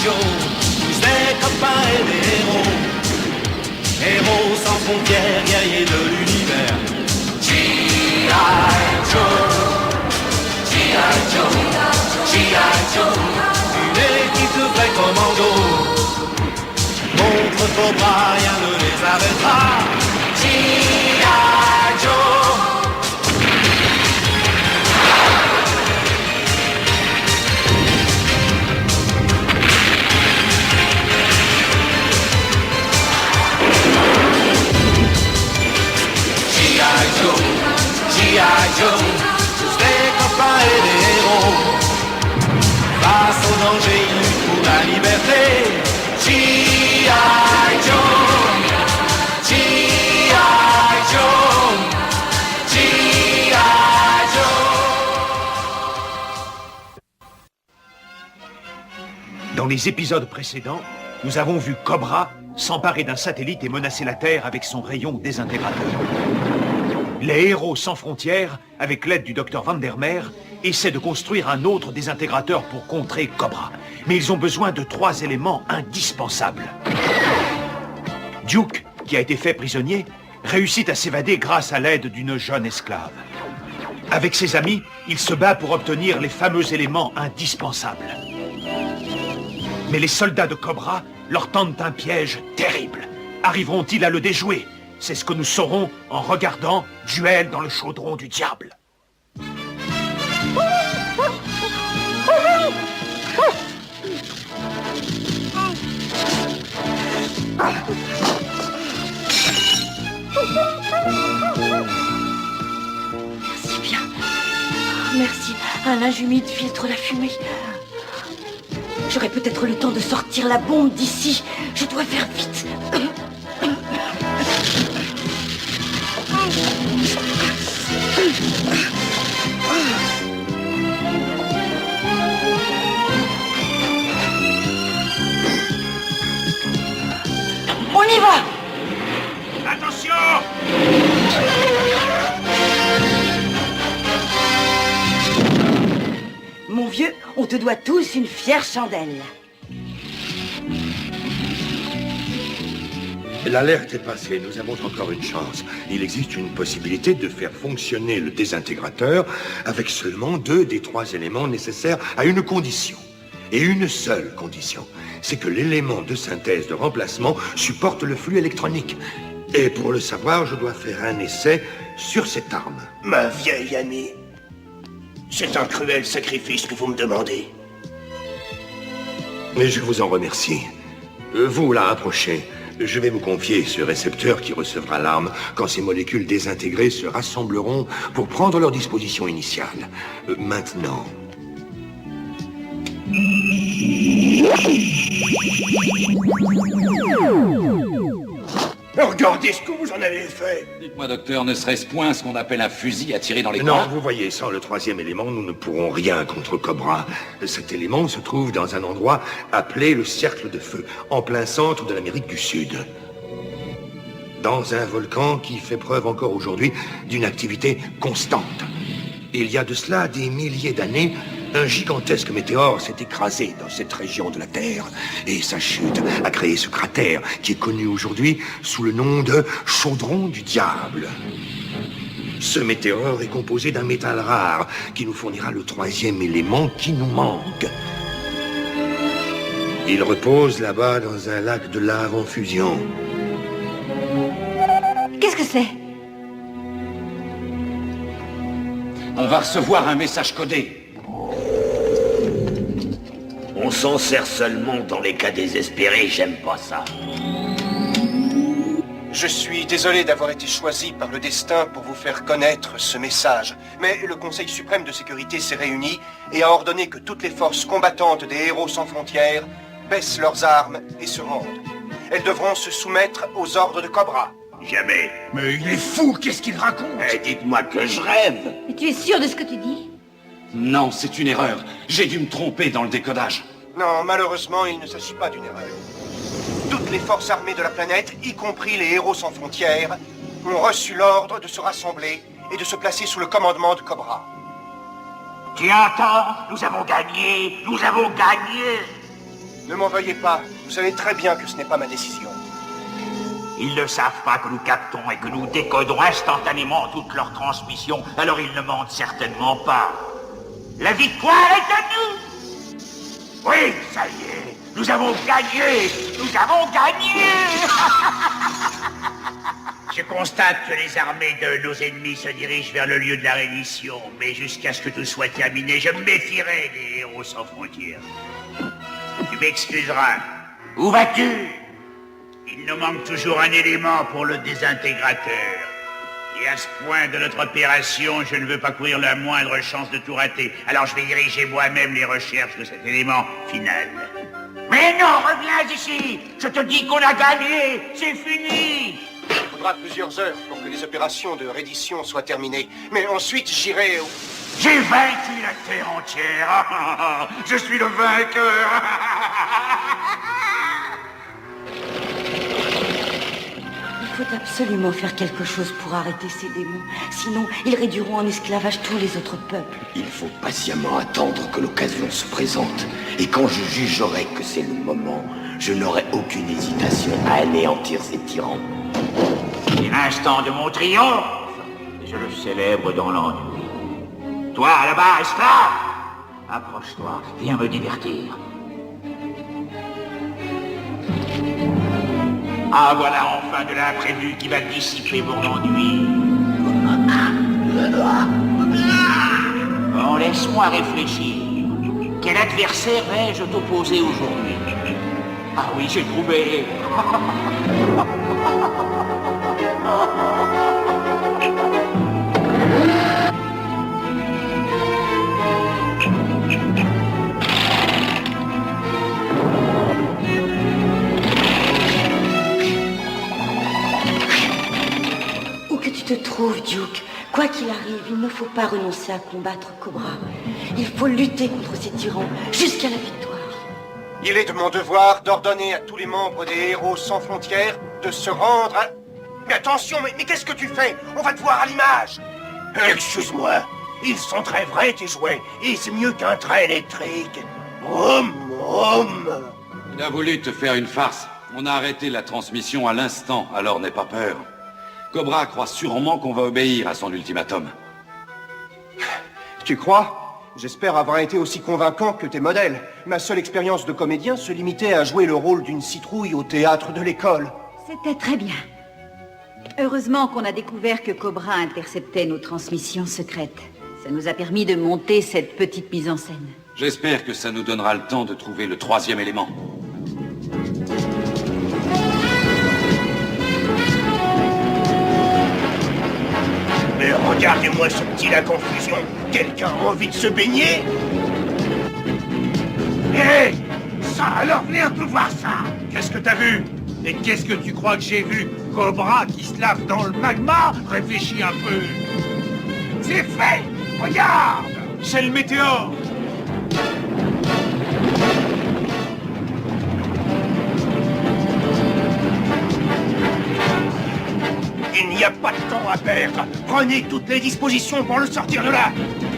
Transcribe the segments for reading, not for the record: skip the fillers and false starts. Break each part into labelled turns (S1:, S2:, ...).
S1: Joe, tous des copains et des héros. Héros sans frontières, guerriers de l'univers. G.I. Joe, G.I. Joe, G.I. Joe. Une équipe de vrais commandos. Contre Cobra, rien ne les arrêtera. G.I. Joe. G.I. Joe, tous des copains et des héros. Face au danger, ils luttent pour la liberté. G.I. Joe, G.I. Joe, G.I.
S2: Joe. Dans les épisodes précédents, nous avons vu Cobra s'emparer d'un satellite et menacer la Terre avec son rayon désintégrateur. Les héros sans frontières, avec l'aide du docteur Vandermeer, essaient de construire un autre désintégrateur pour contrer Cobra. Mais ils ont besoin de 3 éléments indispensables. Duke, qui a été fait prisonnier, réussit à s'évader grâce à l'aide d'une jeune esclave. Avec ses amis, il se bat pour obtenir les fameux éléments indispensables. Mais les soldats de Cobra leur tendent un piège terrible. Arriveront-ils à le déjouer ? C'est ce que nous saurons en regardant Duel dans le chaudron du diable.
S3: Merci bien. Merci. Un linge humide filtre la fumée. J'aurai peut-être le temps de sortir la bombe d'ici. Je dois faire vite. On y va!
S2: Attention!
S3: Mon vieux, on te doit tous une fière chandelle.
S4: L'alerte est passée, nous avons encore une chance. Il existe une possibilité de faire fonctionner le désintégrateur avec seulement 2 des 3 éléments nécessaires à une condition. Et une seule condition, c'est que l'élément de synthèse de remplacement supporte le flux électronique. Et pour le savoir, je dois faire un essai sur cette arme.
S5: Ma vieille amie, c'est un cruel sacrifice que vous me demandez.
S4: Mais je vous en remercie. Vous, là, approchez. Je vais vous confier ce récepteur qui recevra l'arme quand ces molécules désintégrées se rassembleront pour prendre leur disposition initiale. Maintenant...
S5: Regardez ce que vous en avez fait.
S6: Dites-moi, docteur, ne serait-ce point ce qu'on appelle un fusil à tirer dans les
S4: Non,
S6: coins?
S4: vous voyez, sans le 3e élément, nous ne pourrons rien contre Cobra. Cet élément se trouve dans un endroit appelé le Cercle de Feu, en plein centre de l'Amérique du Sud. Dans un volcan qui fait preuve encore aujourd'hui d'une activité constante. Il y a de cela des milliers d'années, un gigantesque météore s'est écrasé dans cette région de la Terre. Et sa chute a créé ce cratère qui est connu aujourd'hui sous le nom de Chaudron du Diable. Ce météore est composé d'un métal rare qui nous fournira le 3e élément qui nous manque. Il repose là-bas dans un lac de lave en fusion.
S3: Qu'est-ce que c'est?
S6: On va recevoir un message codé.
S5: On s'en sert seulement dans les cas désespérés, j'aime pas ça.
S7: Je suis désolé d'avoir été choisi par le destin pour vous faire connaître ce message. Mais le Conseil suprême de sécurité s'est réuni et a ordonné que toutes les forces combattantes des héros sans frontières baissent leurs armes et se rendent. Elles devront se soumettre aux ordres de Cobra.
S5: Jamais.
S2: Mais il est fou, qu'est-ce qu'il raconte?
S5: Dites-moi que je rêve.
S3: Et tu es sûr de ce que tu dis?
S6: Non, c'est une erreur. J'ai dû me tromper dans le décodage.
S7: Non, malheureusement, il ne s'agit pas d'une erreur. Toutes les forces armées de la planète, y compris les héros sans frontières, ont reçu l'ordre de se rassembler et de se placer sous le commandement de Cobra.
S5: Tu entends? Nous avons gagné. Nous avons gagné.
S7: Ne m'en veuillez pas. Vous savez très bien que ce n'est pas ma décision.
S8: Ils ne savent pas que nous captons et que nous décodons instantanément toutes leurs transmissions, alors ils ne mentent certainement pas. La victoire est à nous! Oui, ça y est, nous avons gagné! Nous avons gagné! Je constate que les armées de nos ennemis se dirigent vers le lieu de la reddition, mais jusqu'à ce que tout soit terminé, je me méfierai des héros sans frontières. Tu m'excuseras. Où vas-tu? Il nous manque toujours un élément pour le désintégrateur. Et à ce point de notre opération, je ne veux pas courir la moindre chance de tout rater. Alors je vais diriger moi-même les recherches de cet élément final. Mais non, reviens ici! Je te dis qu'on a gagné! C'est fini!
S7: Il faudra plusieurs heures pour que les opérations de reddition soient terminées. Mais ensuite, j'irai au...
S8: J'ai vaincu la Terre entière! Je suis le vainqueur!
S3: Il faut absolument faire quelque chose pour arrêter ces démons. Sinon, ils réduiront en esclavage tous les autres peuples.
S5: Il faut patiemment attendre que l'occasion se présente. Et quand je jugerai que c'est le moment, je n'aurai aucune hésitation à anéantir ces tyrans.
S8: C'est l'instant de mon triomphe. Je le célèbre dans l'ennui. Toi, là-bas, esclave, approche-toi, viens me divertir. Ah, voilà enfin de l'imprévu qui va dissiper mon ennui. Bon, laisse-moi réfléchir. Quel adversaire vais-je t'opposer aujourd'hui? Ah oui, j'ai trouvé.
S3: Où que tu te trouves, Duke, quoi qu'il arrive, il ne faut pas renoncer à combattre Cobra. Il faut lutter contre ces tyrans jusqu'à la victoire.
S7: Il est de mon devoir d'ordonner à tous les membres des Héros sans frontières de se rendre à... Mais attention, mais qu'est-ce que tu fais? On va te voir à l'image.
S5: Excuse-moi, ils sont très vrais tes jouets, et c'est mieux qu'un train électrique. Vroom, vroom.
S6: Il a voulu te faire une farce. On a arrêté la transmission à l'instant, alors n'aie pas peur. Cobra croit sûrement qu'on va obéir à son ultimatum.
S7: Tu crois? J'espère avoir été aussi convaincant que tes modèles. Ma seule expérience de comédien se limitait à jouer le rôle d'une citrouille au théâtre de l'école.
S9: C'était très bien. Heureusement qu'on a découvert que Cobra interceptait nos transmissions secrètes. Ça nous a permis de monter cette petite mise en scène.
S6: J'espère que ça nous donnera le temps de trouver le troisième élément.
S5: Mais regardez-moi ce petit lac en fusion. Quelqu'un a envie de se baigner?
S2: Hé! Ça alors, venez un peu voir ça! Qu'est-ce que t'as vu? Et qu'est-ce que tu crois que j'ai vu? Cobra qui se lave dans le magma? Réfléchis un peu! C'est fait! Regarde! C'est le météore!
S5: Il n'y a pas de temps à perdre. Prenez toutes les dispositions pour le sortir de là.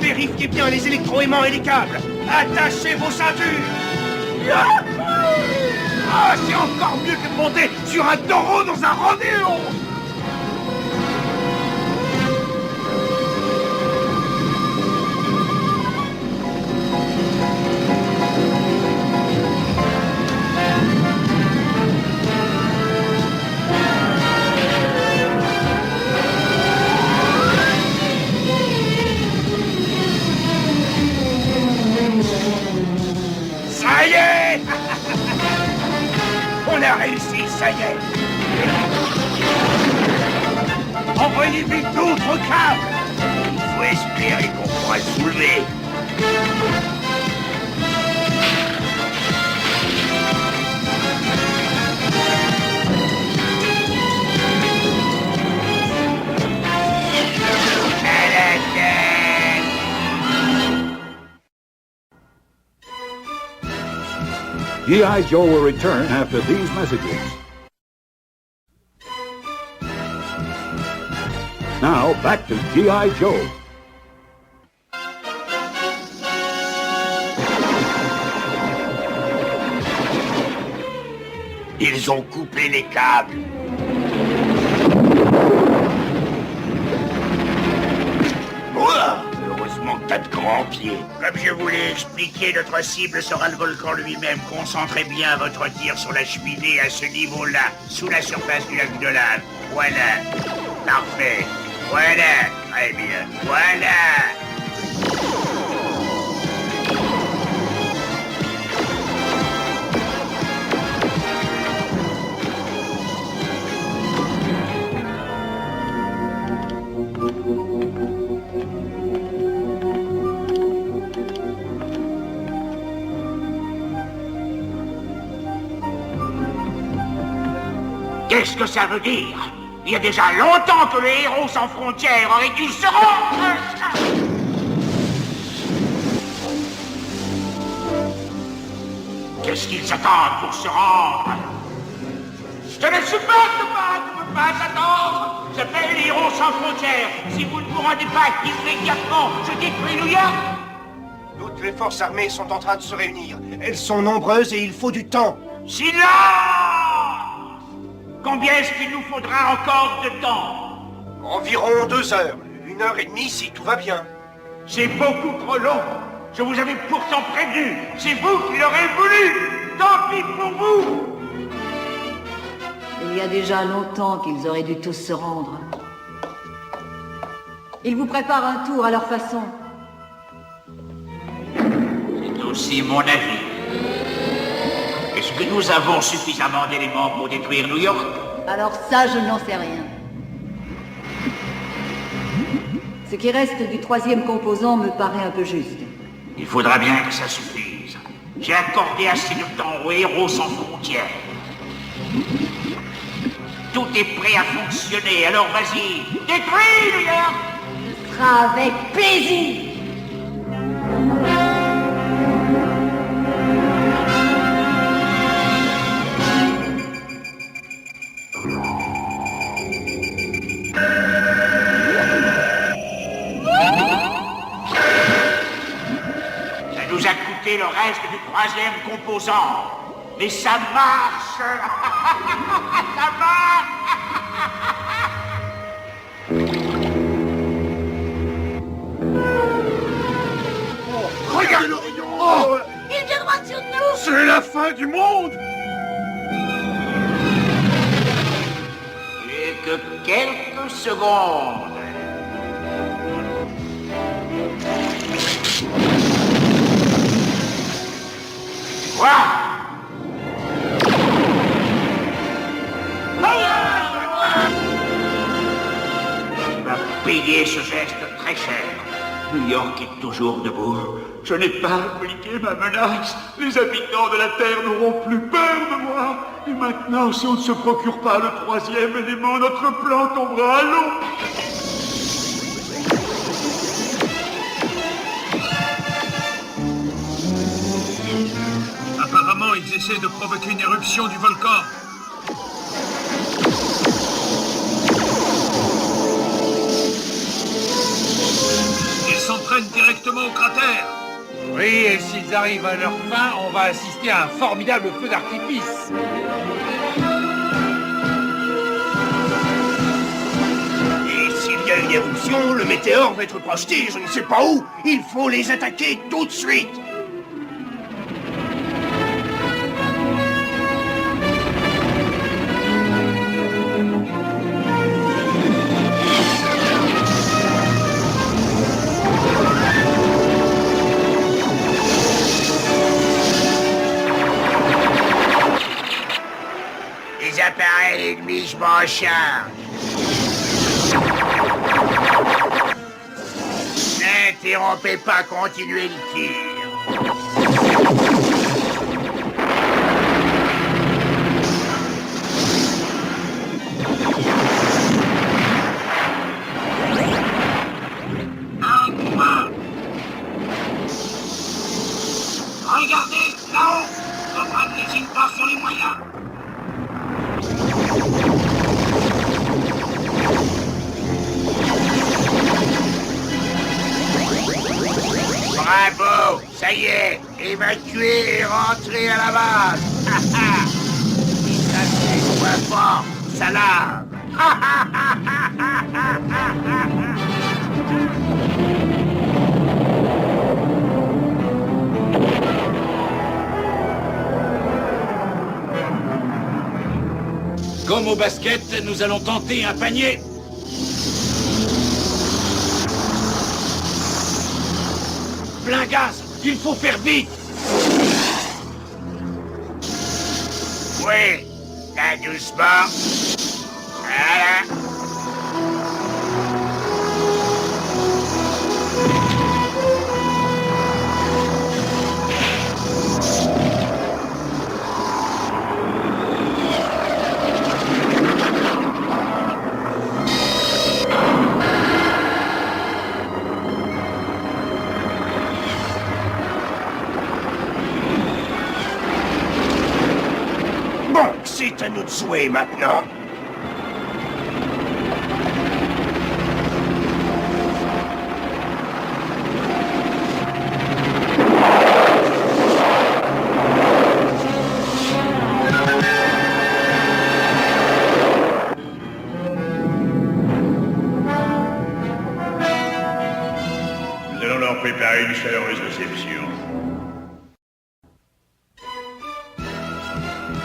S5: Vérifiez bien les électroaimants et les câbles. Attachez vos ceintures.
S2: Ah, c'est encore mieux que de monter sur un taureau dans un rodéo!
S5: Ça y est. On a réussi, ça y est.
S2: Envoyez vite d'autres câbles!
S5: Il faut espérer qu'on pourra le soulever.
S10: G.I. Joe will return after these messages. Now, back to G.I. Joe.
S8: Ils ont coupé les câbles. Ouah, heureusement que t'as de grands pieds. Comme je vous l'ai expliqué, notre cible sera le volcan lui-même. Concentrez bien votre tir sur la cheminée à ce niveau-là, sous la surface du lac de lave. Voilà. Parfait. Voilà. Très bien. Voilà. Qu'est-ce que ça veut dire? Il y a déjà longtemps que les héros sans frontières auraient dû se rendre. Qu'est-ce qu'ils attendent pour se rendre? Je ne supporte pas de ne pas attendre. J'appelle les héros sans frontières. Si vous ne vous rendez pas immédiatement, je détruis New York.
S7: Toutes les forces armées sont en train de se réunir. Elles sont nombreuses et il faut du temps.
S8: Silence! Combien est-ce qu'il nous faudra encore de temps?
S7: Environ 2 heures. 1h30 si tout va bien.
S8: C'est beaucoup trop long. Je vous avais pourtant prévenu. C'est vous qui l'aurez voulu. Tant pis pour vous.
S9: Il y a déjà longtemps qu'ils auraient dû tous se rendre. Ils vous préparent un tour à leur façon.
S8: C'est aussi mon avis. Est-ce que nous avons suffisamment d'éléments pour détruire New York?
S9: Alors ça, je n'en sais rien. Ce qui reste du 3e composant me paraît un peu juste.
S8: Il faudra bien que ça suffise. J'ai accordé assez de temps aux héros sans frontières. Tout est prêt à fonctionner, alors vas-y, détruis New York!
S9: Ce sera avec plaisir!
S8: Nous a coûté le reste du 3e composant. Mais ça marche. Ça marche.
S5: Regarde! Oh,
S3: Il viendra sur nous!
S5: c'est la fin du monde!
S8: Et que quelques secondes. Quoi? Tu vas payer ce geste très cher. New York est toujours debout. Je n'ai pas appliqué ma menace. Les habitants de la Terre n'auront plus peur de moi. Et maintenant, si on ne se procure pas le 3e élément, notre plan tombera à l'eau.
S2: Apparemment, ils essaient de provoquer une éruption du volcan. Ils s'en prennent directement au cratère.
S5: Oui, et s'ils arrivent à leur fin, on va assister à un formidable feu d'artifice. Et s'il y a une éruption, le météore va être projeté je ne sais pas où. Il faut les attaquer tout de suite.
S8: Les appareils ennemis, je m'en charge. N'interrompez pas, continuez le tir. Regardez, là-haut, Cobra ne lésine pas sur les moyens. Bravo! Ça y est! Évacué et rentré à la base! fort, salade.
S6: Comme au basket, nous allons tenter un panier. Plein gaz, il faut faire vite.
S8: Oui, là doucement. Voilà.
S5: Bon, c'est à nous de jouer maintenant.
S8: Nous allons leur préparer une chaleureuse réception.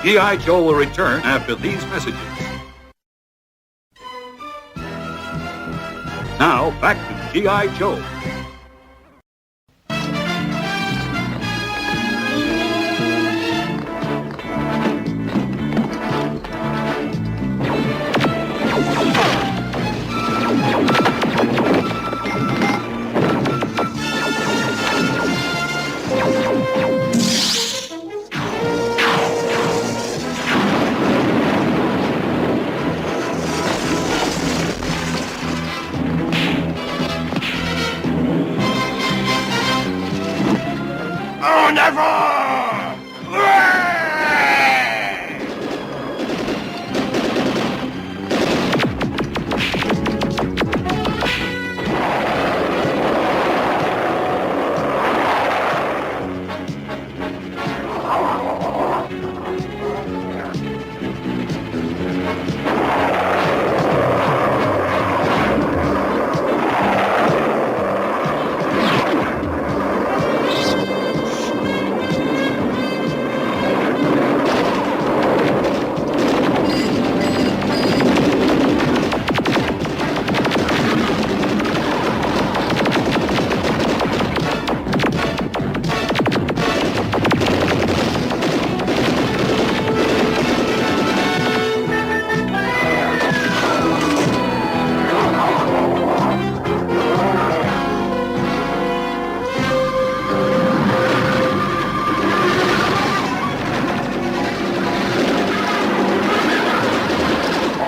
S10: G.I. Joe will return after these messages. Now, back to G.I. Joe.
S5: En avant! Ouais!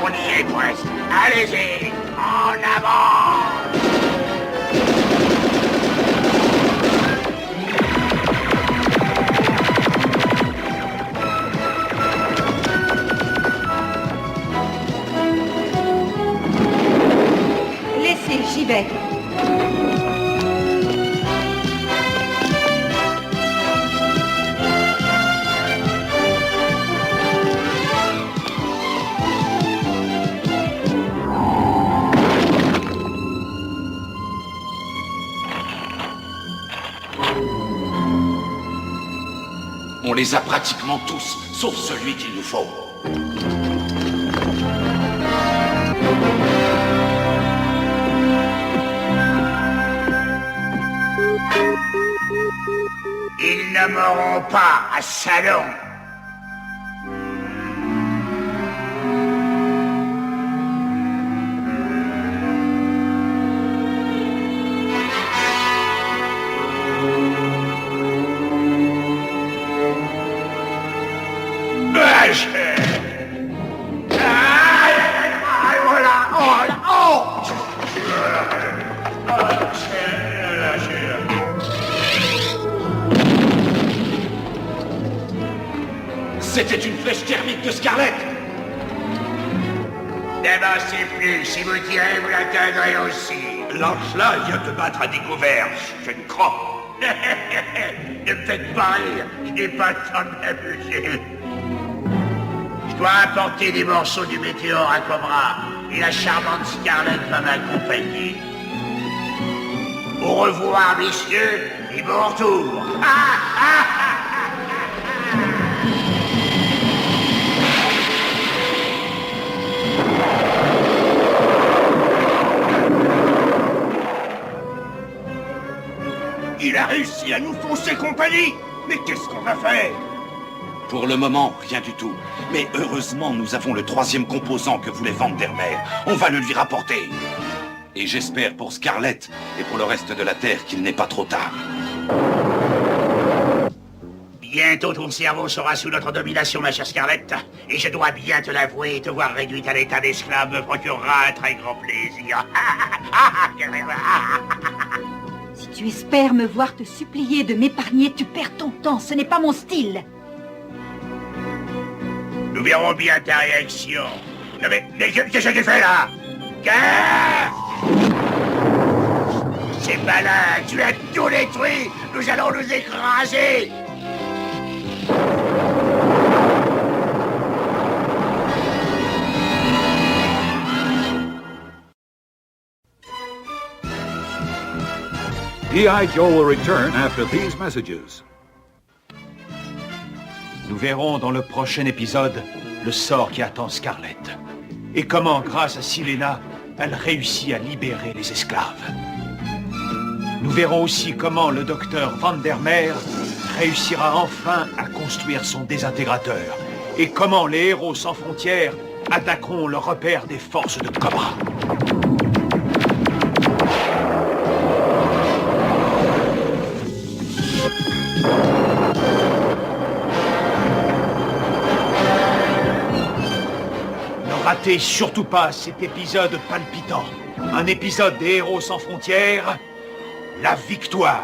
S8: On y est presque. Allez-y, en avant!
S9: Laissez, j'y vais.
S6: On les a pratiquement tous, sauf celui qu'il nous faut.
S8: Ils ne mourront pas à Salon.
S6: C'était une flèche thermique de Scarlett.
S8: N'avancez plus, si vous tirez, vous l'atteindrez aussi.
S5: Lance-la, il vient te battre à découvert, jeune croc.
S8: Ne me faites pas rire, je n'ai pas le temps de m'amuser.
S5: Je
S8: Toi, apporter des morceaux du météore à Cobra, et la charmante Scarlett va m'accompagner. Au revoir, messieurs, et bon retour.
S5: Il a réussi à nous foncer compagnie. Mais qu'est-ce qu'on va faire?
S6: Pour le moment, rien du tout. Mais heureusement, nous avons le 3e composant que voulait Vandermeer. On va le lui rapporter. Et j'espère pour Scarlett et pour le reste de la Terre qu'il n'est pas trop tard.
S8: Bientôt ton cerveau sera sous notre domination, ma chère Scarlett. Et je dois bien te l'avouer, te voir réduite à l'état d'esclave me procurera un très grand plaisir.
S9: Si tu espères me voir te supplier de m'épargner, tu perds ton temps. Ce n'est pas mon style.
S8: Nous verrons bien ta réaction. Non mais qu'est-ce que tu fais là? C'est malin, tu as tout détruit. Nous allons nous écraser.
S10: G.I. Joe will return after these messages.
S2: Nous verrons dans le prochain épisode le sort qui attend Scarlett. Et comment, grâce à Silena, elle réussit à libérer les esclaves. Nous verrons aussi comment le docteur Vandermeer réussira enfin à construire son désintégrateur. Et comment les héros sans frontières attaqueront le repère des forces de Cobra. Ne ratez surtout pas cet épisode palpitant. Un épisode des héros sans frontières, la victoire.